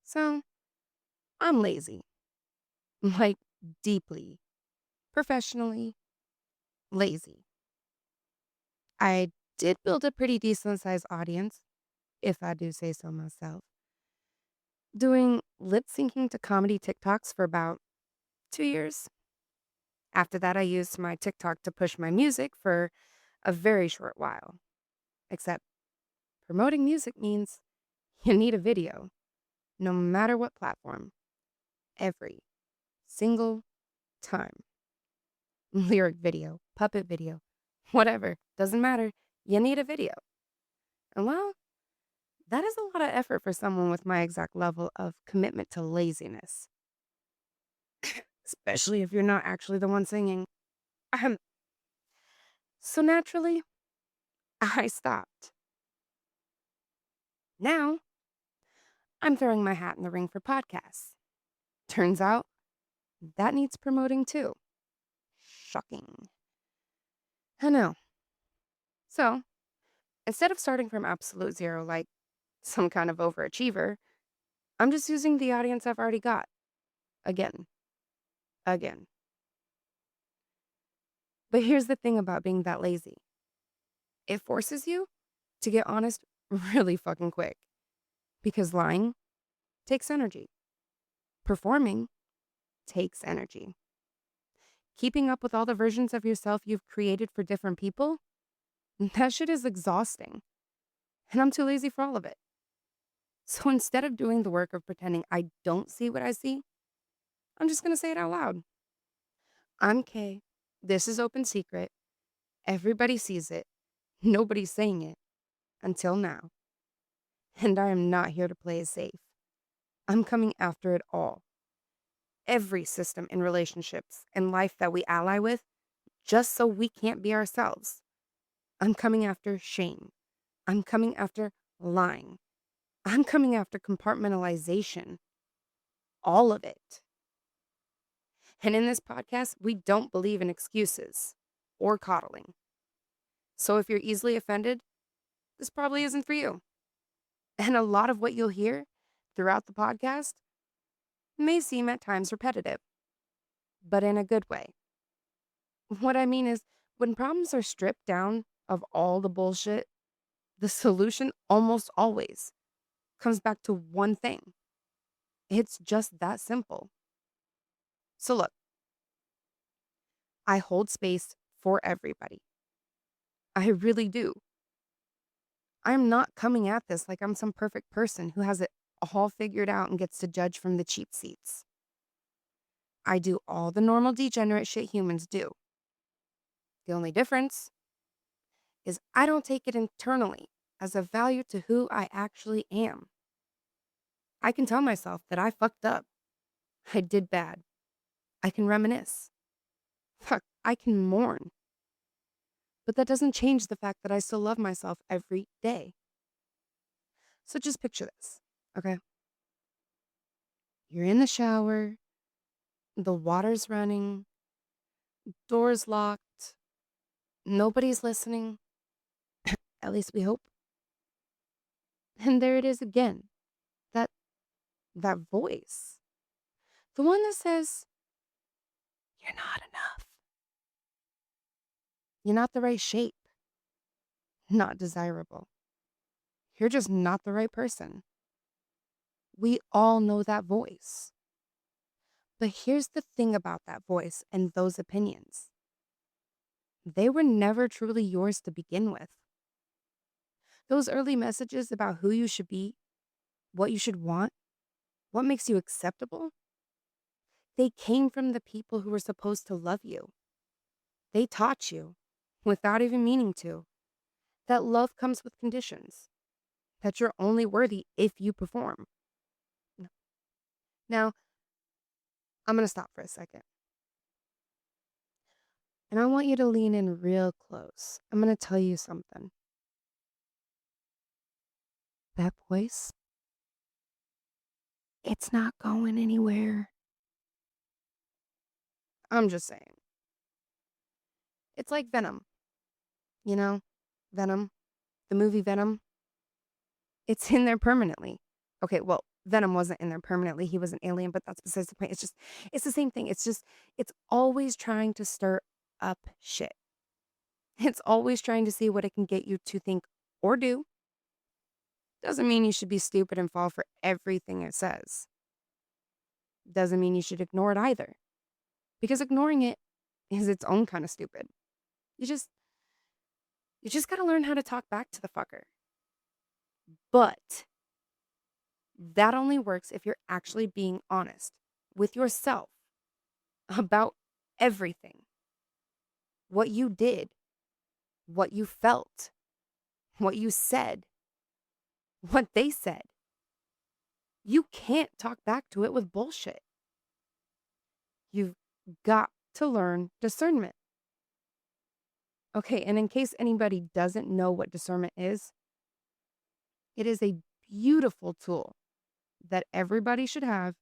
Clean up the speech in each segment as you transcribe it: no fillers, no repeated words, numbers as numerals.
So, I'm lazy. Like, deeply, professionally lazy. I did build a pretty decent sized audience, if I do say so myself, doing lip syncing to comedy TikToks for about 2 years. After that, I used my TikTok to push my music for a very short while. Except promoting music means you need a video, no matter what platform, every single time. Lyric video, puppet video, whatever, doesn't matter. You need a video. And well, that is a lot of effort for someone with my exact level of commitment to laziness, especially if you're not actually the one singing. Ahem. So naturally, I stopped. Now, I'm throwing my hat in the ring for podcasts. Turns out, that needs promoting too. Shocking. I know. So, instead of starting from absolute zero like some kind of overachiever, I'm just using the audience I've already got. Again. Again. But here's the thing about being that lazy, it forces you to get honest really fucking quick. Because lying takes energy, performing takes energy. Keeping up with all the versions of yourself you've created for different people, that shit is exhausting. And I'm too lazy for all of it. So instead of doing the work of pretending I don't see what I see, I'm just going to say it out loud. I'm Kay. This is open secret. Everybody sees it. Nobody's saying it. Until now. And I am not here to play it safe. I'm coming after it all. Every system in relationships and life that we ally with, just so we can't be ourselves. I'm coming after shame. I'm coming after lying. I'm coming after compartmentalization. All of it. And in this podcast, we don't believe in excuses or coddling. So if you're easily offended, this probably isn't for you. And a lot of what you'll hear throughout the podcast may seem at times repetitive, but in a good way. What I mean is, when problems are stripped down of all the bullshit, the solution almost always comes back to one thing. It's just that simple. So look, I hold space for everybody. I really do. I'm not coming at this like I'm some perfect person who has it all figured out and gets to judge from the cheap seats. I do all the normal degenerate shit humans do. The only difference is I don't take it internally as a value to who I actually am. I can tell myself that I fucked up. I did bad. I can reminisce. Fuck, I can mourn. But that doesn't change the fact that I still love myself every day. So just picture this, okay? You're in the shower, the water's running, door's locked, nobody's listening, at least we hope. And there it is again, that that voice. The one that says, "You're not enough. You're not the right shape. Not desirable. You're just not the right person." We all know that voice. But here's the thing about that voice and those opinions. They were never truly yours to begin with. Those early messages about who you should be, what you should want, what makes you acceptable, they came from the people who were supposed to love you. They taught you, without even meaning to, that love comes with conditions, that you're only worthy if you perform. Now, I'm going to stop for a second. And I want you to lean in real close. I'm going to tell you something. That voice, it's not going anywhere. I'm just saying. It's like Venom. You know, Venom, the movie Venom. It's in there permanently. Okay, well, Venom wasn't in there permanently. He was an alien, but that's besides the point. It's the same thing. It's always trying to stir up shit. It's always trying to see what it can get you to think or do. Doesn't mean you should be stupid and fall for everything it says. Doesn't mean you should ignore it either. Because ignoring it is its own kind of stupid. You just gotta learn how to talk back to the fucker. But that only works if you're actually being honest with yourself about everything. What you did, what you felt, what you said, what they said. You can't talk back to it with bullshit. You've got to learn discernment. Okay, and in case anybody doesn't know what discernment is, it is a beautiful tool that everybody should have.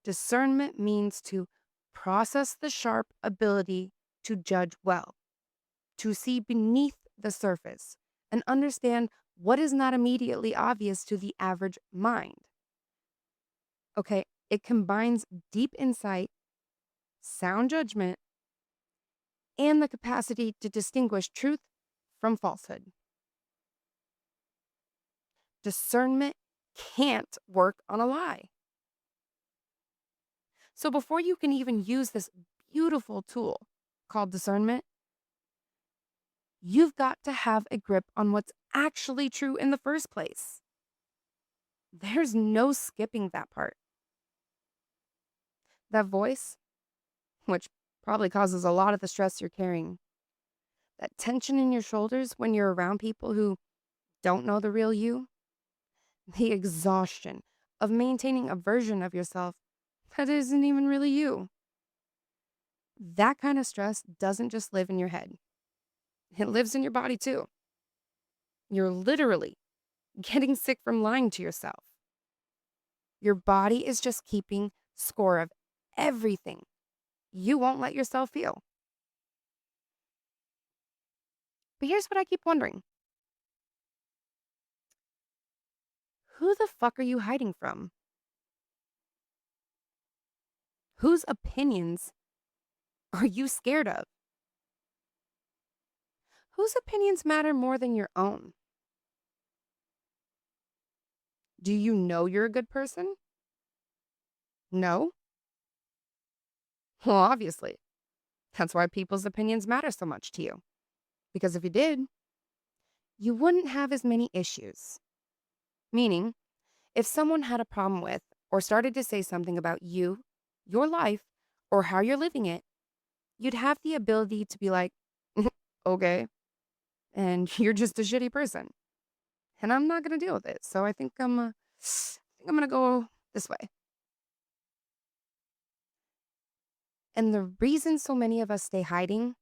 Discernment means to process the sharp ability to judge well, to see beneath the surface and understand what is not immediately obvious to the average mind. Okay, it combines deep insight, sound judgment, and the capacity to distinguish truth from falsehood. Discernment can't work on a lie. So before you can even use this beautiful tool called discernment, you've got to have a grip on what's actually true in the first place. There's no skipping that part. That voice, which probably causes a lot of the stress you're carrying, that tension in your shoulders when you're around people who don't know the real you, the exhaustion of maintaining a version of yourself that isn't even really you. That kind of stress doesn't just live in your head. It lives in your body too. You're literally getting sick from lying to yourself. Your body is just keeping score of everything you won't let yourself feel. But here's what I keep wondering. Who the fuck are you hiding from? Whose opinions are you scared of? Whose opinions matter more than your own? Do you know you're a good person? No? Well, obviously. That's why people's opinions matter so much to you. Because if you did, you wouldn't have as many issues. Meaning, if someone had a problem with or started to say something about you, your life, or how you're living it, you'd have the ability to be like, okay, and you're just a shitty person. And I'm not going to deal with it. So I think I'm going to go this way. And the reason so many of us stay hiding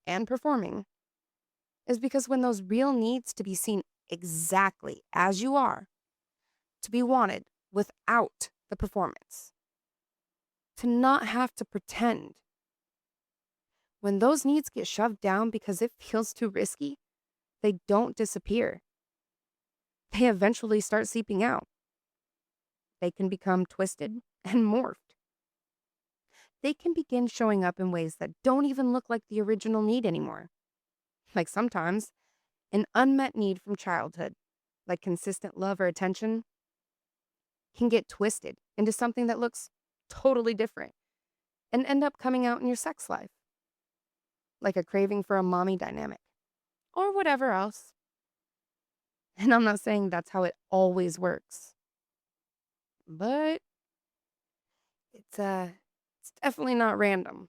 and performing is because when those real needs to be seen exactly as you are, to be wanted without the performance, to not have to pretend, when those needs get shoved down because it feels too risky, they don't disappear. They eventually start seeping out. They can become twisted and morphed. They can begin showing up in ways that don't even look like the original need anymore. Like sometimes, an unmet need from childhood, like consistent love or attention, can get twisted into something that looks totally different and end up coming out in your sex life, like a craving for a mommy dynamic or whatever else. And I'm not saying that's how it always works, but it's definitely not random.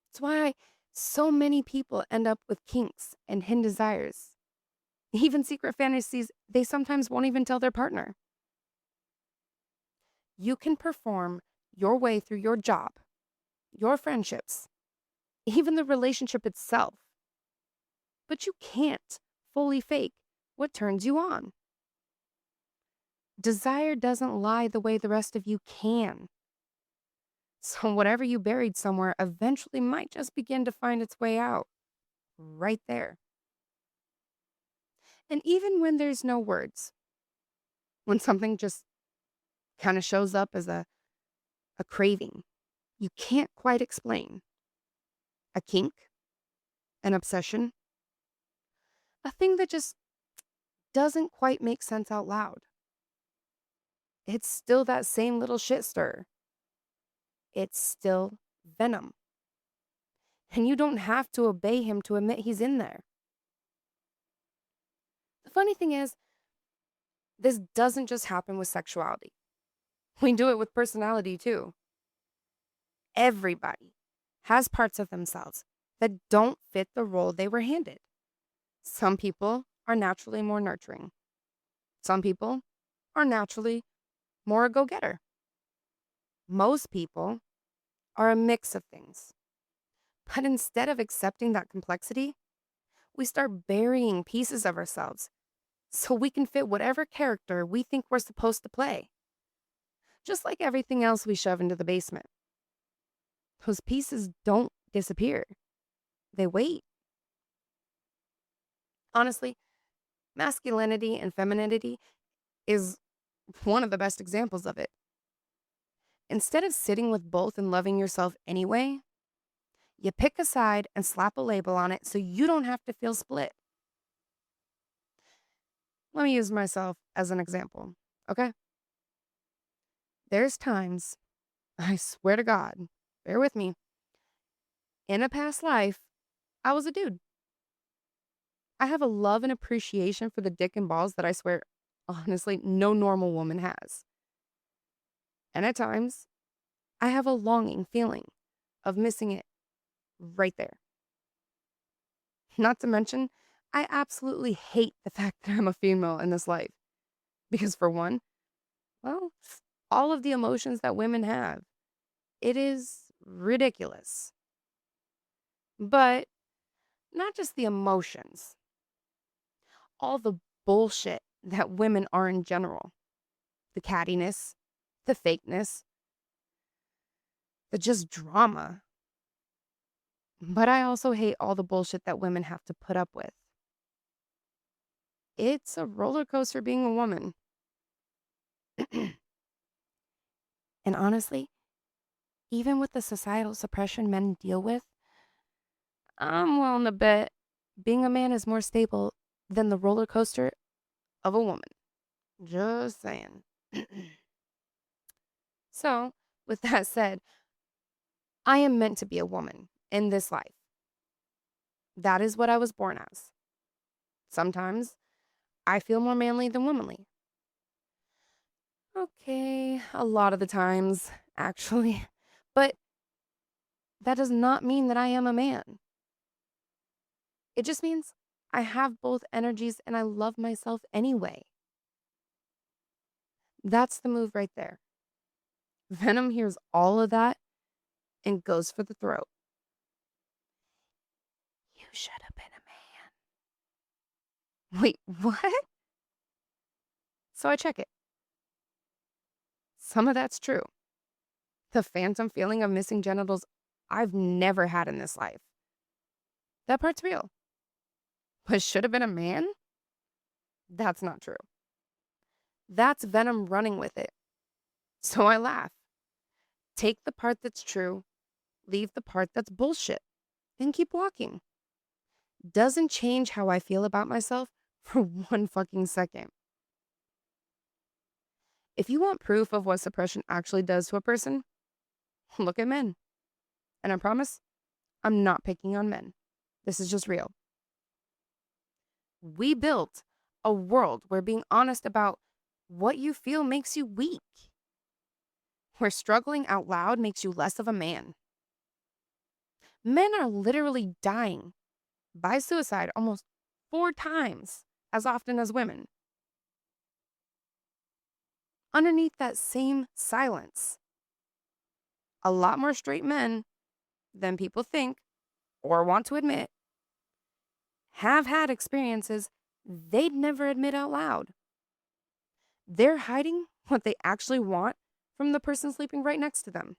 It's why so many people end up with kinks and hidden desires, even secret fantasies they sometimes won't even tell their partner. You can perform your way through your job, your friendships, even the relationship itself. But you can't fully fake what turns you on. Desire doesn't lie the way the rest of you can. So whatever you buried somewhere eventually might just begin to find its way out. Right there. And even when there's no words, when something just kind of shows up as a craving you can't quite explain, a kink, an obsession, a thing that just doesn't quite make sense out loud. It's still that same little shit stir. It's still Venom. And you don't have to obey him to admit he's in there. The funny thing is, this doesn't just happen with sexuality. We do it with personality too. Everybody has parts of themselves that don't fit the role they were handed. Some people are naturally more nurturing. Some people are naturally more a go-getter. Most people are a mix of things. But instead of accepting that complexity, we start burying pieces of ourselves so we can fit whatever character we think we're supposed to play. Just like everything else we shove into the basement. Those pieces don't disappear. They wait. Honestly, masculinity and femininity is one of the best examples of it. Instead of sitting with both and loving yourself anyway, you pick a side and slap a label on it so you don't have to feel split. Let me use myself as an example, okay? There's times, I swear to God, bear with me, in a past life, I was a dude. I have a love and appreciation for the dick and balls that I swear, honestly, no normal woman has. And at times, I have a longing feeling of missing it right there. Not to mention, I absolutely hate the fact that I'm a female in this life. Because for one, well, all of the emotions that women have, it is ridiculous. But not just the emotions, all the bullshit that women are in general. The cattiness, the fakeness, the just drama. But I also hate all the bullshit that women have to put up with. It's a roller coaster being a woman. And honestly, even with the societal suppression men deal with, I'm willing to bet being a man is more stable than the roller coaster of a woman. Just saying. So, with that said, I am meant to be a woman in this life. That is what I was born as. Sometimes I feel more manly than womanly. Okay, a lot of the times, actually. But that does not mean that I am a man. It just means I have both energies and I love myself anyway. That's the move right there. Venom hears all of that and goes for the throat. You should have been a man. Wait, what? So I check it. Some of that's true. The phantom feeling of missing genitals I've never had in this life. That part's real. But should have been a man? That's not true. That's Venom running with it. So I laugh. Take the part that's true, leave the part that's bullshit, and keep walking. Doesn't change how I feel about myself for one fucking second. If you want proof of what suppression actually does to a person, look at men. And I promise, I'm not picking on men. This is just real. We built a world where being honest about what you feel makes you weak, where struggling out loud makes you less of a man. Men are literally dying by suicide almost 4 times as often as women. Underneath that same silence, a lot more straight men than people think or want to admit have had experiences they'd never admit out loud. They're hiding what they actually want from the person sleeping right next to them,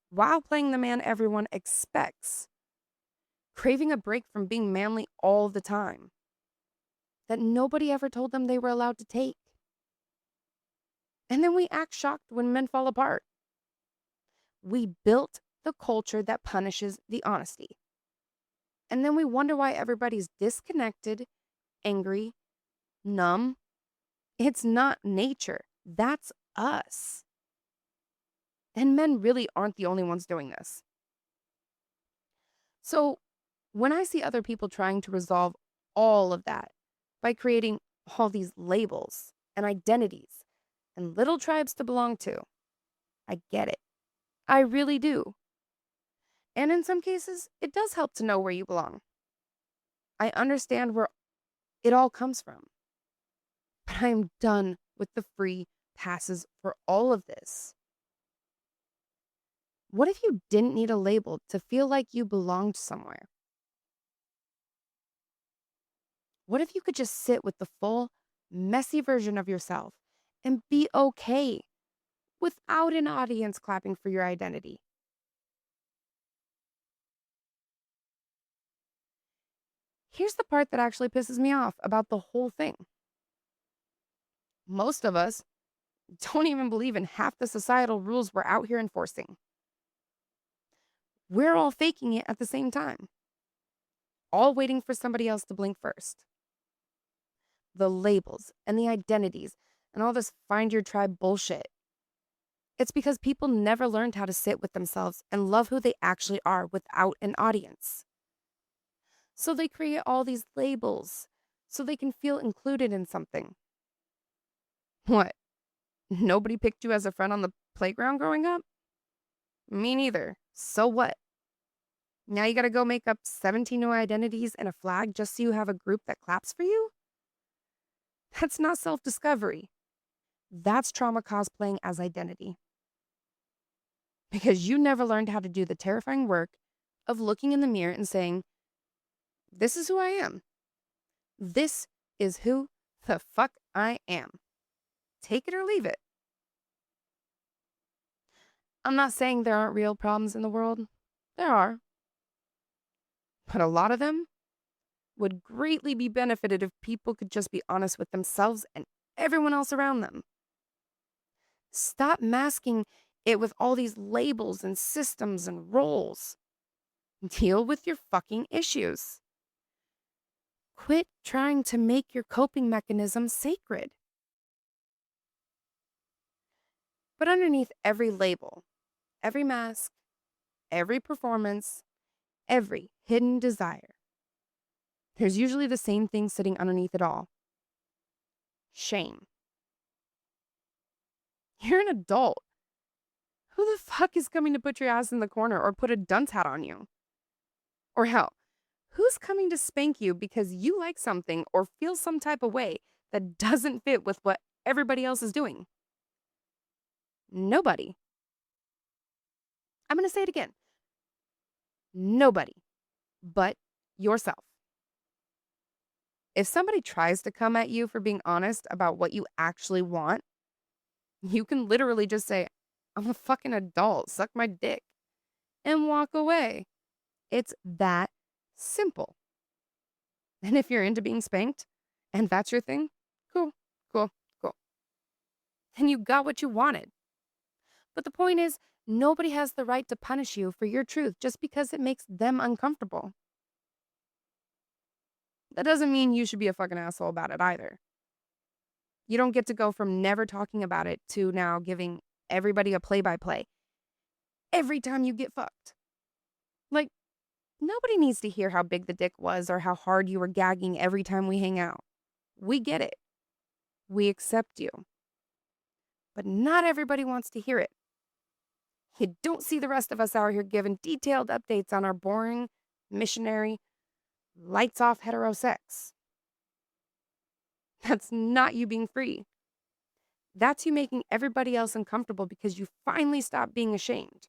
while playing the man everyone expects, craving a break from being manly all the time, that nobody ever told them they were allowed to take. And then we act shocked when men fall apart. We built the culture that punishes the honesty. And then we wonder why everybody's disconnected, angry, numb. It's not nature. That's us. And men really aren't the only ones doing this. So when I see other people trying to resolve all of that by creating all these labels and identities and little tribes to belong to, I get it. I really do. And in some cases, it does help to know where you belong. I understand where it all comes from. But I am done with the free passes for all of this. What if you didn't need a label to feel like you belonged somewhere? What if you could just sit with the full, messy version of yourself and be okay without an audience clapping for your identity? Here's the part that actually pisses me off about the whole thing. Most of us don't even believe in half the societal rules we're out here enforcing. We're all faking it at the same time, all waiting for somebody else to blink first. The labels and the identities and all this find your tribe bullshit. It's because people never learned how to sit with themselves and love who they actually are without an audience. So they create all these labels so they can feel included in something. What? Nobody picked you as a friend on the playground growing up? Me neither. So what? Now you gotta go make up 17 new identities and a flag just so you have a group that claps for you? That's not self discovery. That's trauma cosplaying as identity. Because you never learned how to do the terrifying work of looking in the mirror and saying, "This is who I am. This is who the fuck I am. Take it or leave it." I'm not saying there aren't real problems in the world. There are. But a lot of them would greatly be benefited if people could just be honest with themselves and everyone else around them. Stop masking it with all these labels and systems and roles. Deal with your fucking issues. Quit trying to make your coping mechanism sacred. But underneath every label, every mask, every performance, every hidden desire, there's usually the same thing sitting underneath it all: shame. You're an adult. Who the fuck is coming to put your ass in the corner or put a dunce hat on you? Or hell, who's coming to spank you because you like something or feel some type of way that doesn't fit with what everybody else is doing? Nobody. I'm going to say it again. Nobody but yourself. If somebody tries to come at you for being honest about what you actually want, you can literally just say, "I'm a fucking adult, suck my dick," and walk away. It's that simple. And if you're into being spanked and that's your thing, cool, cool, cool. Then you got what you wanted. But the point is, nobody has the right to punish you for your truth just because it makes them uncomfortable. That doesn't mean you should be a fucking asshole about it either. You don't get to go from never talking about it to now giving everybody a play-by-play every time you get fucked. Like, nobody needs to hear how big the dick was or how hard you were gagging every time we hang out. We get it. We accept you. But not everybody wants to hear it. You don't see the rest of us out here giving detailed updates on our boring, missionary, lights off heterosex. That's not you being free. That's you making everybody else uncomfortable because you finally stopped being ashamed.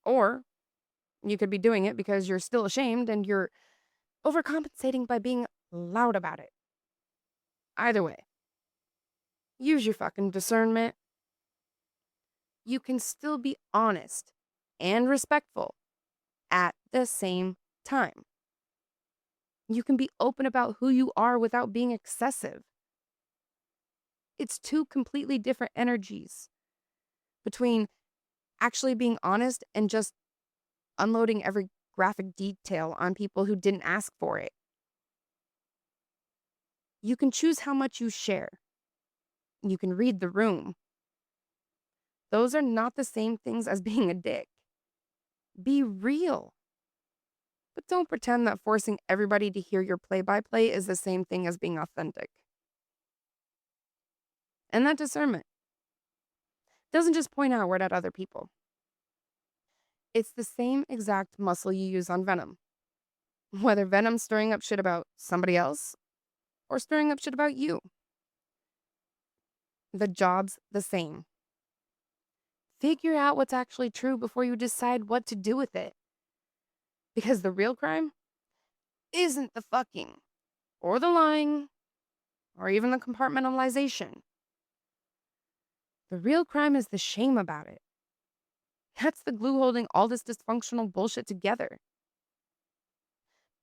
Or you could be doing it because you're still ashamed and you're overcompensating by being loud about it. Either way, use your fucking discernment. You can still be honest and respectful at the same time. You can be open about who you are without being excessive. It's two completely different energies between actually being honest and just unloading every graphic detail on people who didn't ask for it. You can choose how much you share. You can read the room. Those are not the same things as being a dick. Be real. But don't pretend that forcing everybody to hear your play-by-play is the same thing as being authentic. And that discernment doesn't just point outward at other people. It's the same exact muscle you use on Venom. Whether Venom's stirring up shit about somebody else or stirring up shit about you. The job's the same. Figure out what's actually true before you decide what to do with it. Because the real crime isn't the fucking, or the lying, or even the compartmentalization. The real crime is the shame about it. That's the glue holding all this dysfunctional bullshit together.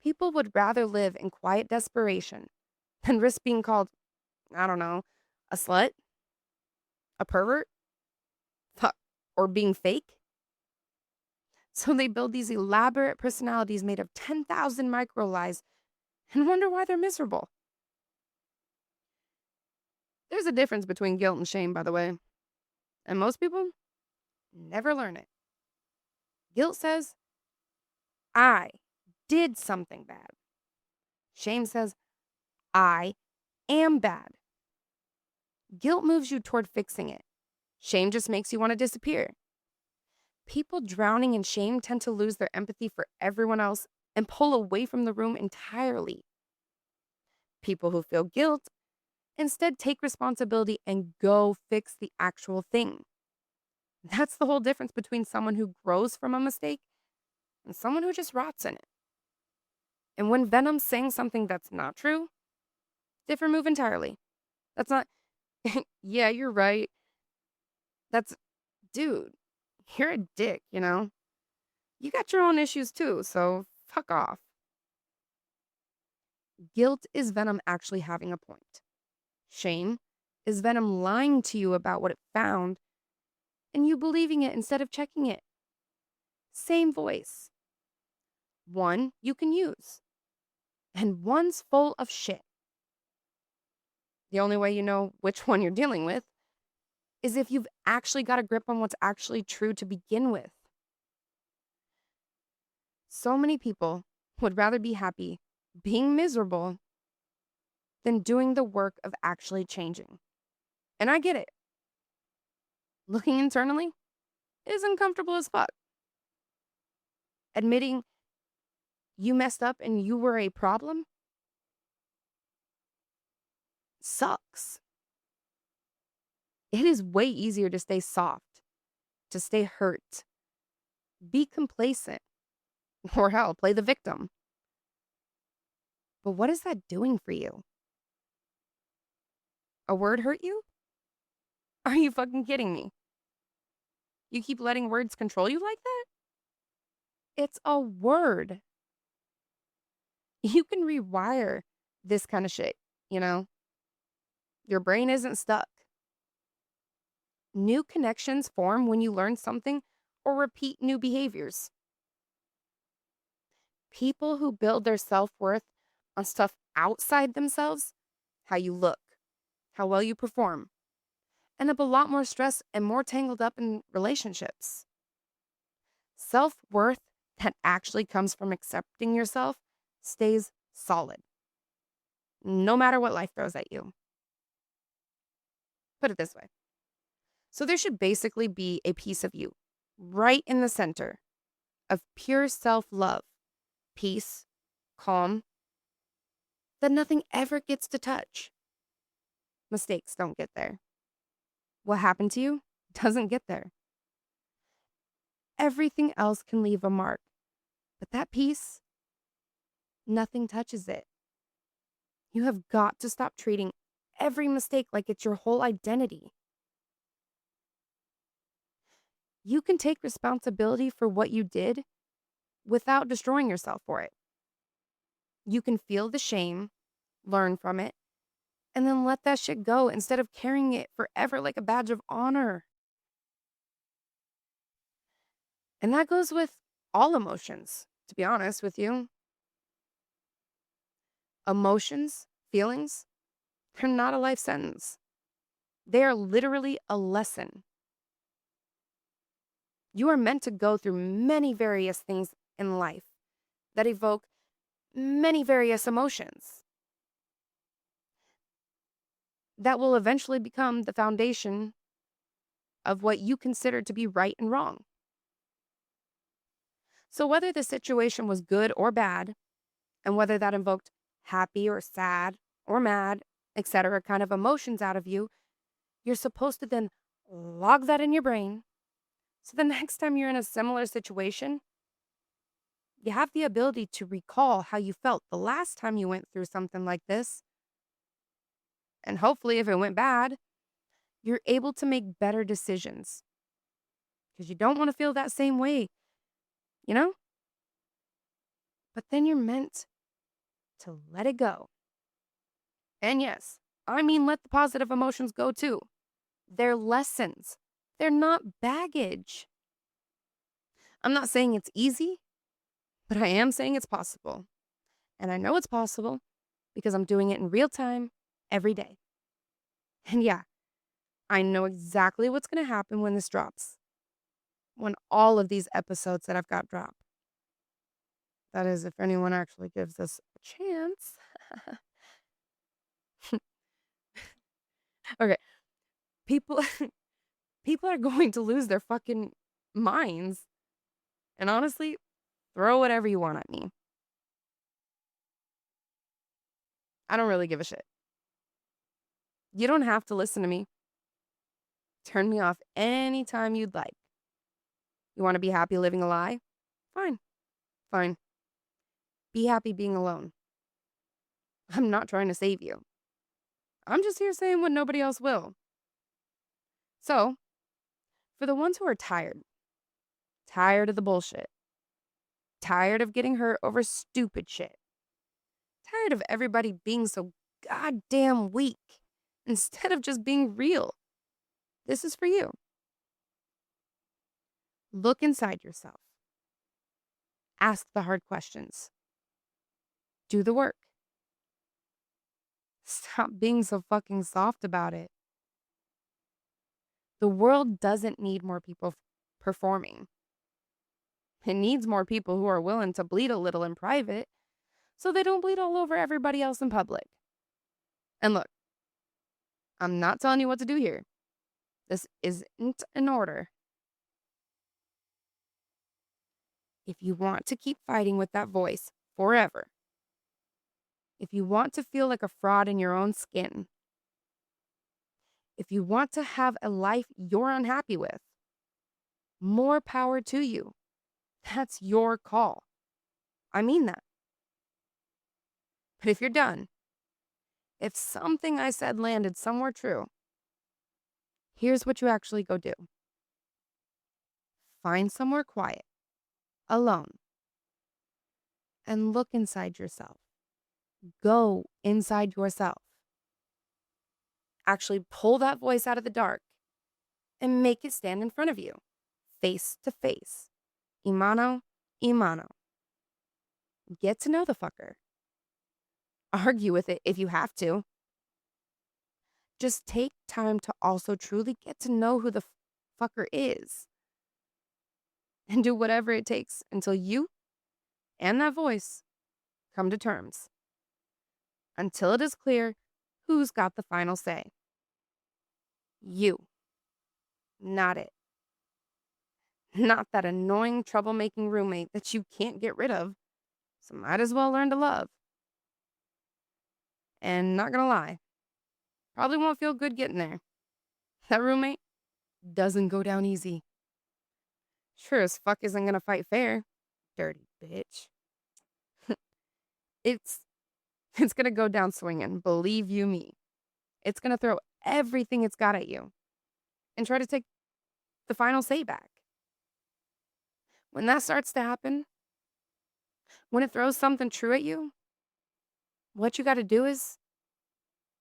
People would rather live in quiet desperation than risk being called, I don't know, a slut, a pervert, or being fake. So they build these elaborate personalities made of 10,000 micro lies and wonder why they're miserable. There's a difference between guilt and shame, by the way, and most people never learn it. Guilt says, I did something bad. Shame says, I am bad. Guilt moves you toward fixing it. Shame just makes you want to disappear. People drowning in shame tend to lose their empathy for everyone else and pull away from the room entirely. People who feel guilt instead take responsibility and go fix the actual thing. That's the whole difference between someone who grows from a mistake and someone who just rots in it. And when Venom's saying something that's not true, different move entirely. That's not, yeah, you're right. That's, dude, you're a dick, you know? You got your own issues too, so fuck off. Guilt is Venom actually having a point. Shame is Venom lying to you about what it found and you believing it instead of checking it. Same voice. One you can use, and one's full of shit. The only way you know which one you're dealing with is if you've actually got a grip on what's actually true to begin with. So many people would rather be happy being miserable than doing the work of actually changing. And I get it. Looking internally is uncomfortable as fuck. Admitting you messed up and you were a problem sucks. It is way easier to stay soft, to stay hurt, be complacent, or hell, play the victim. But what is that doing for you? A word hurt you? Are you fucking kidding me? You keep letting words control you like that? It's a word. You can rewire this kind of shit, you know? Your brain isn't stuck. New connections form when you learn something or repeat new behaviors. People who build their self-worth on stuff outside themselves, how you look, how well you perform, end up a lot more stressed and more tangled up in relationships. Self-worth that actually comes from accepting yourself stays solid, no matter what life throws at you. Put it this way. So there should basically be a piece of you right in the center of pure self-love, peace, calm, that nothing ever gets to touch. Mistakes don't get there. What happened to you doesn't get there. Everything else can leave a mark, but that piece, nothing touches it. You have got to stop treating every mistake like it's your whole identity. You can take responsibility for what you did without destroying yourself for it. You can feel the shame, learn from it, and then let that shit go instead of carrying it forever like a badge of honor. And that goes with all emotions, to be honest with you. Emotions, feelings, they're not a life sentence. They are literally a lesson. You are meant to go through many various things in life that evoke many various emotions that will eventually become the foundation of what you consider to be right and wrong. So, whether the situation was good or bad, and whether that invoked happy or sad or mad, etc., kind of emotions out of you, you're supposed to then log that in your brain. So, the next time you're in a similar situation, you have the ability to recall how you felt the last time you went through something like this. And hopefully, if it went bad, you're able to make better decisions because you don't want to feel that same way, you know? But then you're meant to let it go. And yes, I mean, let the positive emotions go too. They're lessons, they're not baggage. I'm not saying it's easy, but I am saying it's possible. And I know it's possible because I'm doing it in real time every day. And yeah, I know exactly what's going to happen when this drops. When all of these episodes that I've got drop. That is, if anyone actually gives us a chance. Okay, people people are going to lose their fucking minds. And honestly, throw whatever you want at me. I don't really give a shit. You don't have to listen to me. Turn me off anytime you'd like. You want to be happy living a lie? Fine. Fine. Be happy being alone. I'm not trying to save you. I'm just here saying what nobody else will. So, for the ones who are tired of the bullshit, tired of getting hurt over stupid shit, tired of everybody being so goddamn weak instead of just being real, this is for you. Look inside yourself. Ask the hard questions. Do the work. Stop being so fucking soft about it. The world doesn't need more people performing. It needs more people who are willing to bleed a little in private so they don't bleed all over everybody else in public. And look, I'm not telling you what to do here. This isn't an order. If you want to keep fighting with that voice forever, if you want to feel like a fraud in your own skin, if you want to have a life you're unhappy with, more power to you. That's your call. I mean that. But if you're done, if something I said landed somewhere true, here's what you actually go do. Find somewhere quiet, alone, and look inside yourself. Go inside yourself. Actually pull that voice out of the dark and make it stand in front of you, face to face. Imano, imano. Get to know the fucker. Argue with it if you have to. Just take time to also truly get to know who the fucker is. And do whatever it takes until you and that voice come to terms. Until it is clear who's got the final say. You, not it. Not that annoying, troublemaking roommate that you can't get rid of, so might as well learn to love. And not gonna lie, probably won't feel good getting there. That roommate doesn't go down easy. Sure as fuck isn't gonna fight fair, dirty bitch. It's it's gonna go down swinging, believe you me. It's gonna throw everything it's got at you and try to take the final say back. When that starts to happen, when it throws something true at you, what you gotta do is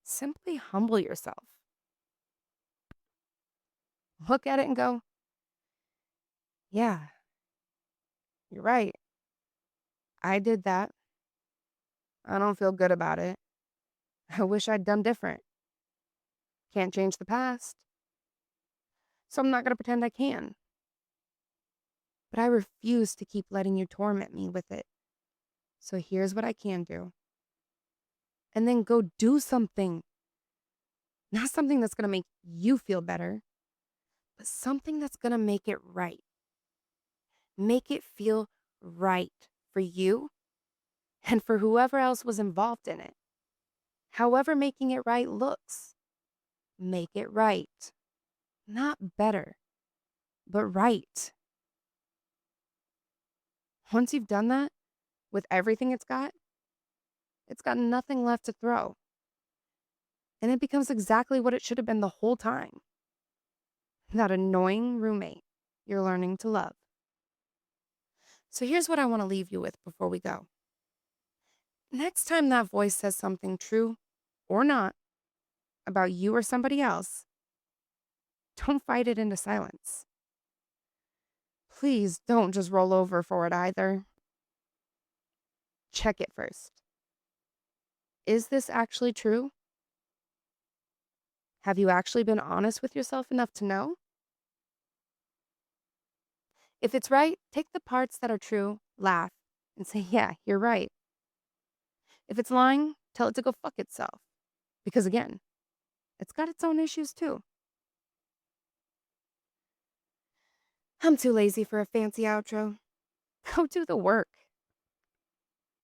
Simply humble yourself. Look at it and go, yeah, you're right. I did that. I don't feel good about it. I wish I'd done different. Can't change the past, so I'm not going to pretend I can. But I refuse to keep letting you torment me with it. So here's what I can do. And then go do something. Not something that's going to make you feel better, but something that's going to make it right. Make it feel right for you and for whoever else was involved in it. However, making it right looks, make it right. Not better, but right. Once you've done that with everything it's got nothing left to throw. And it becomes exactly what it should have been the whole time. That annoying roommate you're learning to love. So here's what I want to leave you with before we go. Next time that voice says something true or not about you or somebody else, don't fight it into silence. Please don't just roll over for it either. Check it first. Is this actually true? Have you actually been honest with yourself enough to know? If it's right, take the parts that are true, laugh, and say, yeah, you're right. If it's lying, tell it to go fuck itself. Because again, it's got its own issues too. I'm too lazy for a fancy outro. Go do the work.